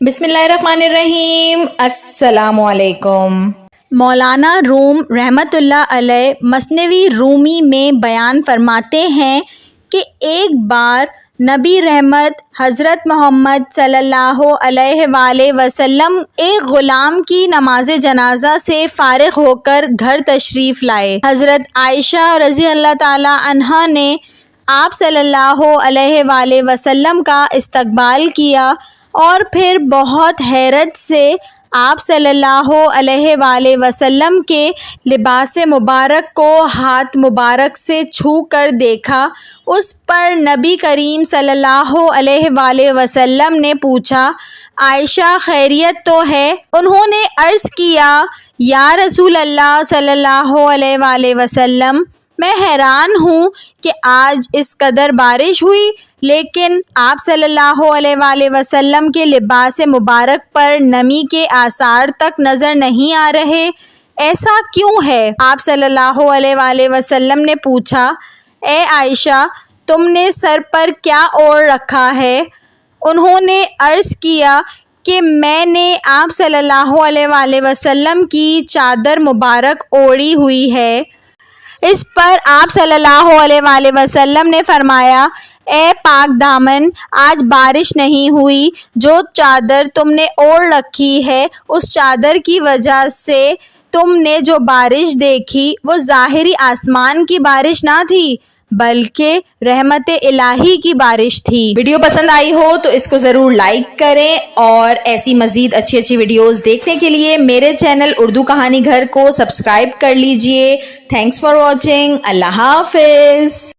बिस्मिल्लाहिर्रहमानिर्रहीम। अस्सलामु अलैकुम। मौलाना रूम रहमतुल्लाह अलैह मसनवी रूमी में बयान फरमाते हैं कि एक बार नबी रहमत हज़रत मोहम्मद सल्लल्लाहु अलैहि वसल्लम एक ग़ुलाम की नमाज जनाजा से फ़ारिग़ होकर घर तशरीफ़ लाए। हज़रत आयशा रज़ी अल्लाह ताला अन्हा ने आप सल्लल्लाहु अलैहि वसल्लम का इस्तक़बाल किया और फिर बहुत हैरत से आप सल्लल्लाहु अलैहि वसल्लम के लिबास मुबारक को हाथ मुबारक से छू कर देखा। उस पर नबी करीम सल्लल्लाहु अलैहि वसल्लम ने पूछा, आयशा खैरियत तो है? उन्होंने अर्ज़ किया, या रसूल अल्लाह सल्लल्लाहु अलैहि वसल्लम, मैं हैरान हूँ कि आज इस कदर बारिश हुई लेकिन आप सल्लल्लाहु अलैहि वसल्लम के लिबास मुबारक पर नमी के आसार तक नज़र नहीं आ रहे, ऐसा क्यों है? आप सल्लल्लाहु अलैहि वसल्लम ने पूछा, ए आयशा, तुमने सर पर क्या ओढ़ रखा है? उन्होंने अर्ज़ किया कि मैंने आप सल्लल्लाहु अलैहि वसल्लम की चादर मुबारक ओढ़ी हुई है। इस पर आप सल्लल्लाहु अलैहि वसल्लम ने फरमाया, ए पाक दामन, आज बारिश नहीं हुई। जो चादर तुमने ओढ़ रखी है उस चादर की वजह से तुमने जो बारिश देखी वो ज़ाहिरी आसमान की बारिश ना थी बल्कि रहमत इलाही की बारिश थी। वीडियो पसंद आई हो तो इसको ज़रूर लाइक करें और ऐसी मज़ीद अच्छी वीडियोस देखने के लिए मेरे चैनल उर्दू कहानी घर को सब्सक्राइब कर लीजिए। Thanks for watching. अल्लाह हाफिज़।